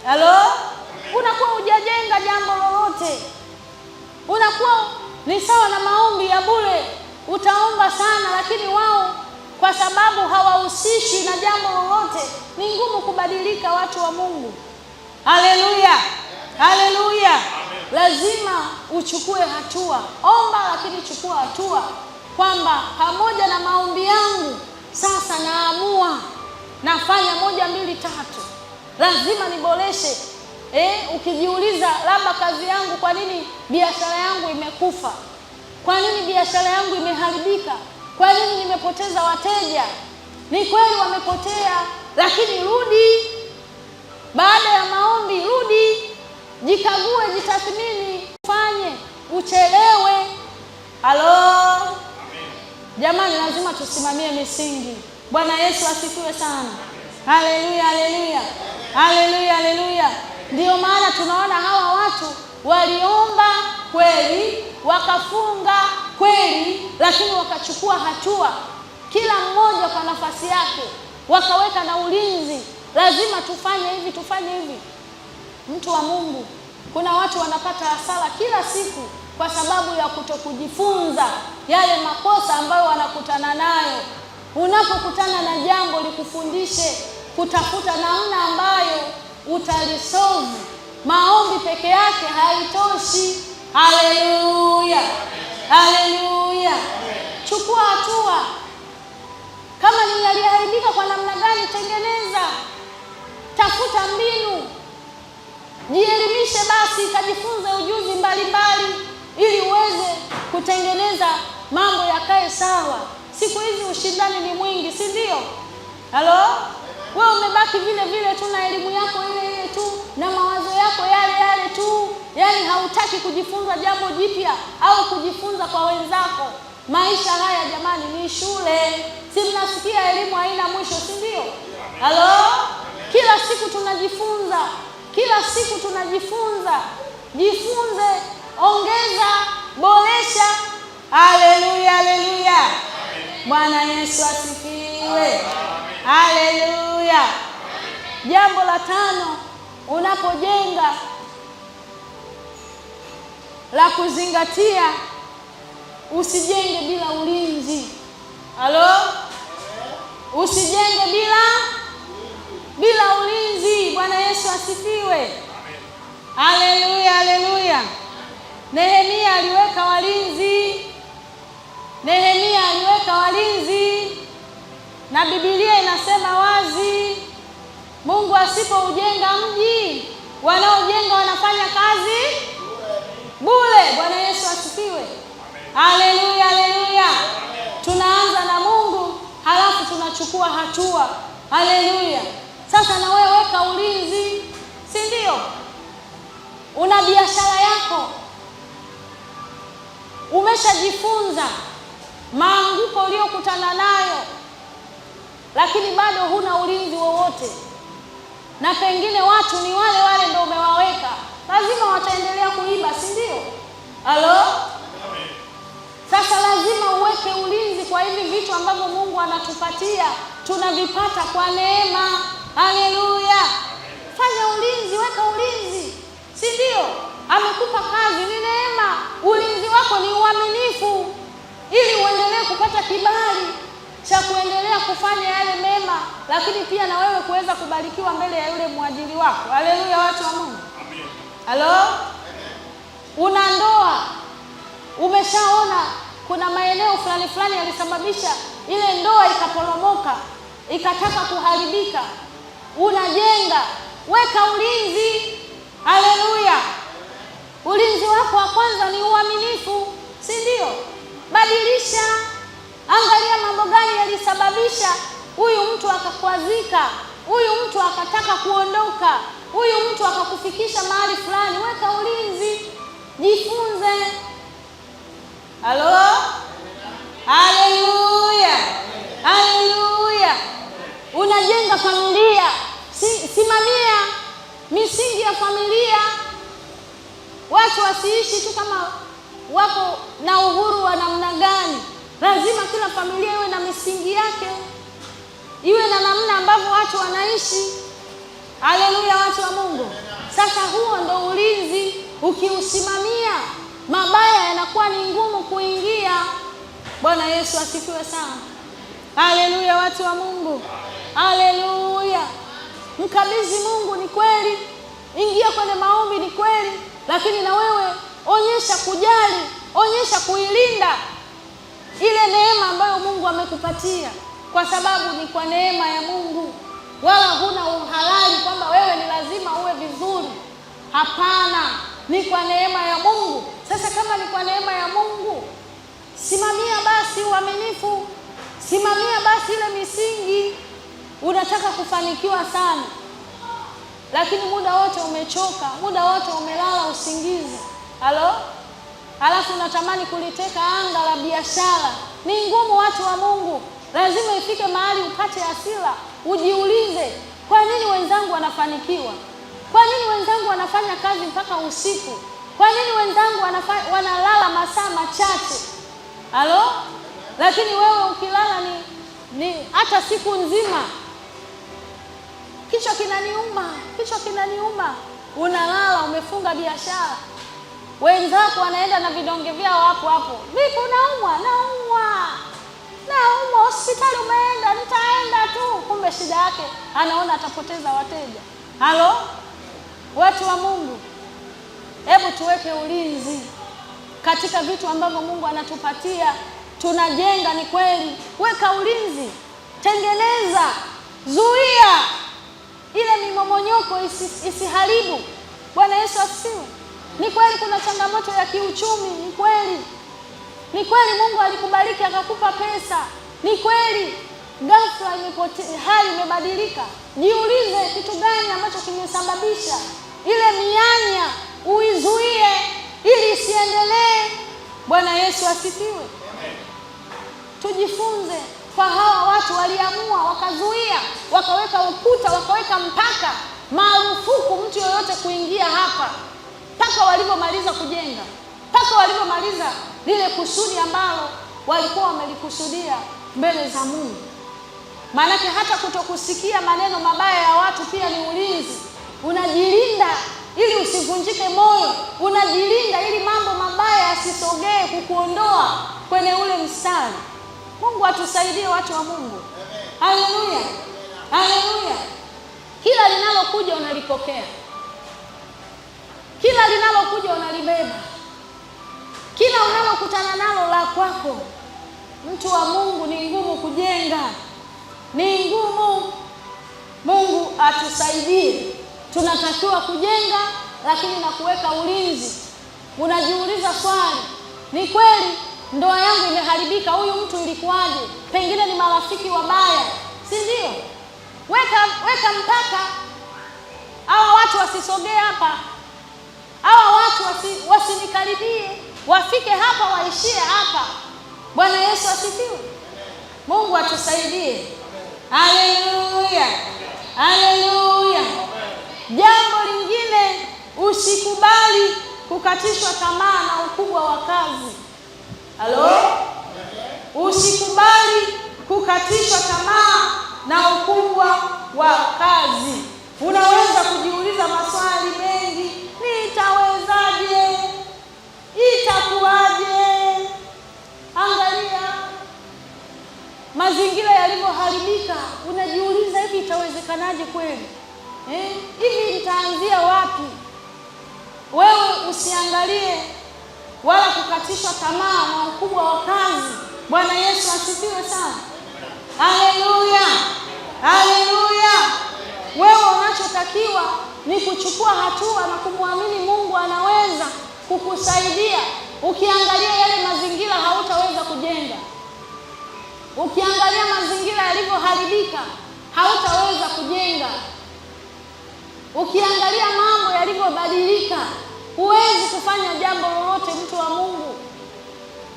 Halo? Unakuwa hujajenga jambo lolote. Unakuwa ni sawa na maombi ya bure. Utaomba sana, lakini wao kwa sababu hawahusishi na jambo lolote, ni ngumu kubadilika, watu wa Mungu. Haleluya, haleluya. Lazima uchukue hatua. Omba, lakini chukua hatua kwamba pamoja na maombi yangu sasa naamua nafanya 1, 2, 3. Lazima niboreshe. Ukijiuliza labda kazi yangu, kwa nini biashara yangu imekufa? Kwa nini biashara yangu imeharibika? Kwa nini nimepoteza wateja? Ni kweli wamepotea, lakini rudi. Baada ya maombi rudi, jikague, jitathmini, fanye, uchelewe. Halo? Jamani, lazima tusimamie misingi. Bwana Yesu asifiwe sana. Haleluya, haleluya. Haleluya, haleluya. Ndio maana tunaona hawa watu waliomba kweli, wakafunga kweli, lakini wakachukua hatua, kila mmoja kwa nafasi yake, wakaweka na ulinzi. Lazima tufanye hivi, tufanye hivi. Mtu wa Mungu, kuna watu wanapata hasara kila siku kwa sababu ya kutokujifunza yale makosa ambayo wanakutana nayo. Unapokutana na jambo, likufundishe kutafuta namna ambayo utalisolve. Maombi peke yake haitoshi. Haleluya, haleluya. Chukua hatua. Kama ni yaliharibika kwa namna gani, tengeneza. Tafuta mbinu, jielimishe basi, kajifunze ujuzi mbalimbali ili uweze kutengeneza mambo yakae sawa. Siku hizi ushindani ni mwingi, si ndio? Halo? Wewe umebaki vile vile tu na elimu yako ile ile tu na mawazo yako yale yale tu. Yaani hautaki kujifunza jambo jipya au kujifunza kwa wenzako. Maisha haya jamani ni shule. Si mnasikia elimu haina mwisho, si ndio? Halo? Kila siku tunajifunza. Kila siku tunajifunza. Jifunze, ongeza, boresha. Haleluya, haleluya. Bwana Yesu asifiwe. Haleluya. Jambo la 5, unapojenga, la kuzingatia, usijenge bila ulinzi. Halo? Usijenge bila ulinzi. Bwana Yesu asifiwe. Haleluya, haleluya. Nehemia aliweka walinzi. Nehemia aliweka walinzi. Na Biblia inasema wazi, Mungu asipoujenga mji, wanaojenga wanafanya kazi bure. Bwana Yesu asifiwe. Haleluya, haleluya. Tunaanza na Mungu, halafu tunachukua hatua. Haleluya. Sasa na wewe weka ulinzi, si ndio? Una biashara yako, umeshajifunza maanguko uliyokutana nayo, lakini bado huna ulinzi wowote, na pengine watu ni wale wale ndio umewaweka, lazima wataendelea kuiba, si ndio? Halo? Sasa lazima uweke ulinzi kwa hivi vitu ambavyo Mungu anatupatia, tunavipata kwa neema. Haleluya. Fanya ulinzi, weka ulinzi, si ndio? Amekupa kazi, ni neema. Ulinzi wako ni uaminifu, ili uendelee kupata kibali cha kuendelea kufanya yale mema, lakini pia na wewe kuweza kubarikiwa mbele ya yule mwajiri wako. Haleluya, watu wa Mungu. Halo? Una ndoa, umeshaona kuna maeneo fulani fulani yalisababisha ile ndoa ikaporomoka, ikataka kuharibika. Unajenga, weka ulinzi. Haleluya. Ulinzi wako wa kwanza ni uaminifu, si ndio? Badilisha. Angalia mambo gani yalisababisha huyu mtu akakwazika, huyu mtu akataka kuondoka, huyu mtu akakufikisha mahali fulani. Weka ulinzi, jifunze. Halo? Haleluya, haleluya. Unajenga familia, simamia misingi ya familia. Watu wasiishi tu kama wako na uhuru wa namna gani. Lazima kila familia iwe na misingi yake, iwe na namna ambavyo watu wanaishi. Haleluya, watu wa Mungu. ukiusimamia, mabaya yanakuwa ni ngumu kuingia. Bwana Yesu asifiwe sana. Haleluya, watu wa Mungu. Haleluya. Mkabidhi Mungu, ni kweli. Ingia kwenye maombi, ni kweli. Lakini na wewe onyesha kujali, onyesha kuilinda ile neema ambayo Mungu amekupatia, kwa sababu ni kwa neema ya Mungu. Wala huna uhalali kwamba wewe ni lazima uwe vizuri. Hapana, ni kwa neema ya Mungu. Sasa kama ni kwa neema ya Mungu, simamia basi uaminifu, simamia basi ile misingi. Unataka kufanikiwa sana, lakini muda wote umechoka, muda wote umelala usingizi. Halafu unatamani kuliteka anga la biashara. Ni ngumu, watu wa Mungu. Lazima ifike mahali upate hasira, ujiulize, kwa nini wenzangu wanafanikiwa? Kwa nini wenzangu wanafanya kazi mpaka usiku? Kwa nini wenzangu wanalala masaa machache? Lakini wewe ukilala ni hata siku nzima. Kichwa kinaniuma. Unalala umefunga biashara. Wenzako wanaenda na vidonge vyao hapo. Vipi, unaumwa? Naumwa, hospitali umeenda? Nitaenda tu. Kumbe shida yake anaona atapoteza wateja. Watu wa Mungu, hebu tuweke ulinzi katika vitu ambavyo Mungu anatupatia. Tunajenga, ni kweli. Weka ulinzi, tengeneza, zuia ile mimomonyoko isiharibu. Bwana Yesu asifiwe. Ni kweli kuna changamoto ya kiuchumi, ni kweli Mungu alikubariki akakupa pesa, ni kweli ghafla hali imebadilika. Jiulize, kitu gani ambacho kimesababisha ile mianya, uizuie ili isiendelee. Bwana Yesu asifiwe. Tujifunze kwa hawa watu, waliamua wakazuia, wakaweka ukuta, wakaweka mpaka, marufuku mtu yoyote kuingia hapa, mpaka walivyomaliza kujenga, mpaka walivyomaliza lile kusudi ambalo walikuwa wamelikusudia mbele za Mungu. Maanake hata kutokusikia maneno mabaya ya watu pia ni ulinzi. Unajilinda ili usivunjike moyo, unajilinda ili mambo mabaya yasisogee kukuondoa kwenye ule mstari. Mungu atusaidie, watu wa Mungu. Haleluya, haleluya. Kila linalokuja unalipokea, kila linalokuja unalibeba, kila unalokutana nalo la kwako. Mtu wa Mungu, ni ngumu kujenga, ni ngumu. Mungu atusaidie. Tunatakiwa kujenga, lakini na kuweka ulinzi. Unajiuliza swali, ni kweli ndoa yangu imeharibika, huyu mtu ilikuwaje? Pengine ni marafiki wabaya, si ndio? Weka mpaka. Hawa watu wasisogee hapa, hawa watu wasinikaribie, wafike hapa, waishie hapa. Bwana Yesu asifiwe. Mungu atusaidie. Haleluya, haleluya. Jambo lingine, usikubali kukatishwa tamaa na ukubwa wa kazi. Usikubali kukatishwa tamaa na ukubwa wa kazi. Unaweza kujiuliza maswali mengi, nitawezaje? Itakuwaje? Angalia mazingira yalivyoharibika, unajiuliza, hivi itawezekanaje kweli? Hivi nitaanzia wapi? Wewe usiangalie wala kukatishwa tamaa na ukubwa wa kazi. Bwana Yesu asifiwe sana. Haleluya, haleluya. Wewe unachotakiwa ni kuchukua hatua na kumwamini Mungu anaweza kukusaidia. Ukiangalia yale mazingira hautaweza kujenga. Ukiangalia mazingira yalivyoharibika hautaweza kujenga. Ukiangalia mambo yalivyobadilika huwezi kufanya jambo lolote, mtu wa Mungu.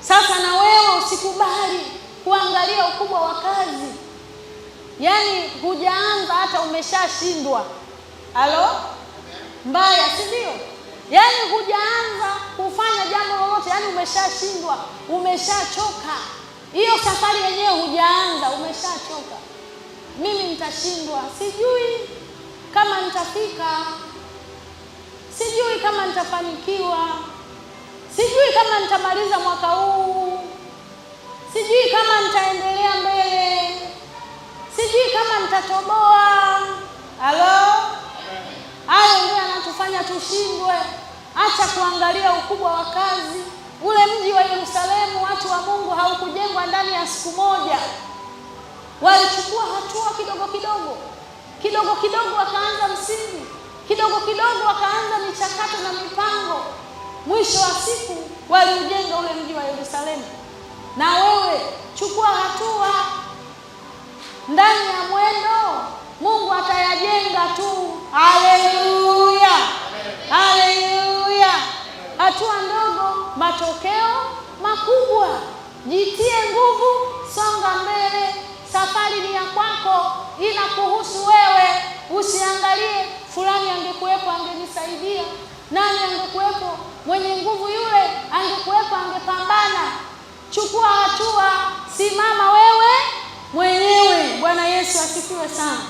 Sasa na wewe usikubali kuangalia ukubwa wa kazi. Yaani hujaanza hata umeshashindwa. Mbaya, si ndio? Yaani hujaanza kufanya jambo lolote, yaani umeshashindwa, umeshachoka. Hiyo safari yenyewe hujaanza, umeshachoka. Mimi nitashindwa, sijui kama nitafika, sijui kama nitafanikiwa, sijui kama nitamaliza mwaka huu, sijui kama nitaendelea mbele, sijui kama nitatoboa. Halo, hayo ndio yanatufanya tushindwe. Acha kuangalia ukubwa wa kazi. Ule mji wa Yerusalemu, watu wa Mungu, haukujengwa ndani ya siku moja. Walichukua hatua kidogo kidogo, kidogo kidogo wakaanza msingi, kidogo kidogo wakaanza michakato na mipango. Mwisho wa siku waliujenga ule mji wa Yerusalemu. Na wewe chukua hatua ndani ya mwendo, Mungu atayajenga tu. Haleluya, haleluya. Hatua ndogo, matokeo makubwa. Jitie nguvu, songa mbele. Safari ni ya kwako, inakuhusu wewe. Usiangalie fulani angekuwepo angenisaidia, nani angekuwepo, mwenye nguvu yule angekuwepo angepambana. Chukua hatua, simama wewe mwenyewe. Bwana Yesu asifiwe sana.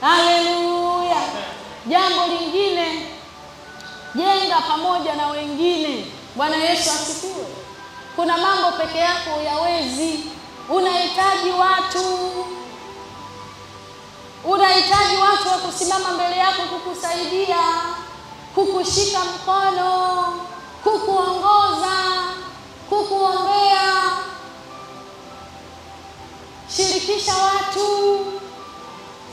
Haleluya. Jambo lingine, jenga pamoja na wengine. Bwana Yesu asifiwe. Kuna mambo peke yako huyawezi, unahitaji watu. Unahitaji watu wa kusimama mbele yako kukusaidia, kukushika mkono, kukuongoza, kukuombea. Shirikisha watu.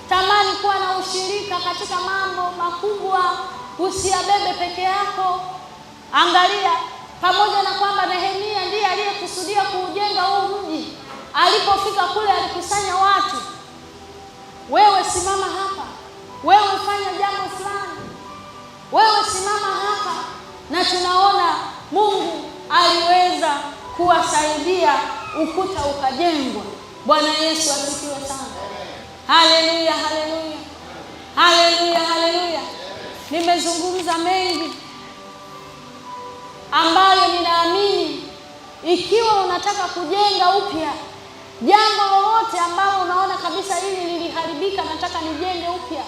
Tamani kuwa na ushirika katika mambo makubwa, usiyabebe peke yako. Angalia, pamoja na kwamba Nehemia ndiye aliyekusudia kuujenga huu mji, alipofika kule alikusanya watu. Wewe simama hapa, wewe fanya jambo fulani, wewe simama hapa. Na tunaona Mungu aliweza kuwasaidia, ukuta ukajengwa. Bwana Yesu asifiwe sana. Haleluya, haleluya, haleluya, haleluya. Nimezungumza mengi ambayo ninaamini ikiwa unataka kujenga upya jambo lolote ambalo unaona kabisa hili liliharibika, nataka nijenge upya,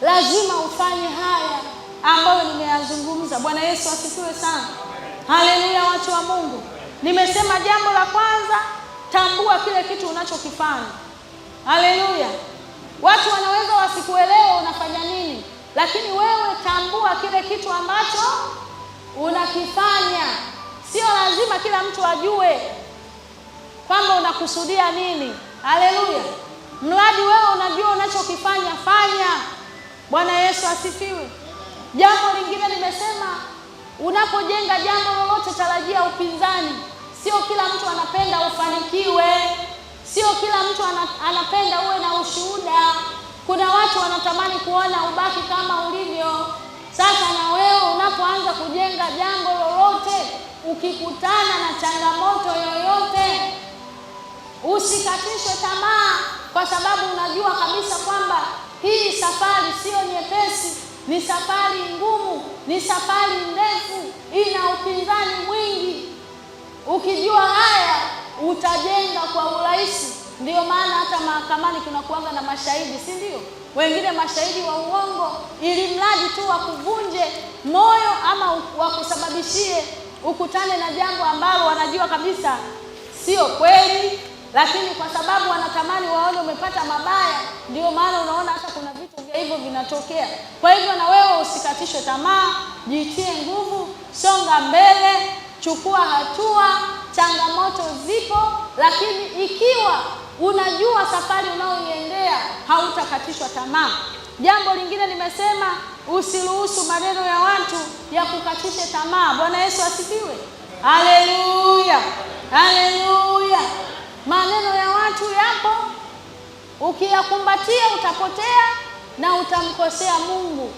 lazima ufanye haya ambayo nimeyazungumza. Bwana Yesu asifiwe sana. Haleluya, watu wa Mungu. Nimesema jambo la kwanza, tambua kile kitu unachokifanya. Haleluya. Watu wanaweza wasikuelewe unafanya nini, lakini wewe tambua kile kitu ambacho unakifanya. Sio lazima kila mtu ajue kwamba unakusudia nini. Haleluya. Mradi wewe unajua unachokifanya, fanya. Bwana Yesu asifiwe. Jambo lingine nimesema, unapojenga jambo lolote tarajia upinzani. Sio kila mtu anapenda ufanikiwe, sio kila mtu anapenda uwe na ushuhuda. Kuna watu wanatamani kuona ubaki kama ulivyo. Sasa na wewe unapoanza kujenga jambo lolote, ukikutana na changamoto yoyote, usikatishwe tamaa, kwa sababu unajua kabisa kwamba hii safari sio nyepesi, ni safari ngumu, ni safari ndefu, ina upinzani mwingi. Ukijua haya, utajenga kwa urahisi. Ndio maana hata mahakamani kuna kuanga na mashahidi, si ndio? Wengine mashahidi wa uongo, ili mradi tu wakuvunje moyo ama wakusababishie ukutane na jambo ambalo wanajua kabisa sio kweli, lakini kwa sababu wanatamani waone umepata mabaya, ndio maana unaona hata kuna vitu vya hivyo vinatokea. Kwa hivyo na wewe usikatishwe tamaa, jitie nguvu, songa mbele, chukua hatua. Changamoto zipo, lakini ikiwa unajua safari unaoiendea, hautakatishwa tamaa. Jambo lingine nimesema, usiruhusu maneno ya watu ya kukatishe tamaa. Bwana Yesu asifiwe. Haleluya, haleluya. Maneno ya watu yapo, ukiyakumbatia utapotea na utamkosea Mungu.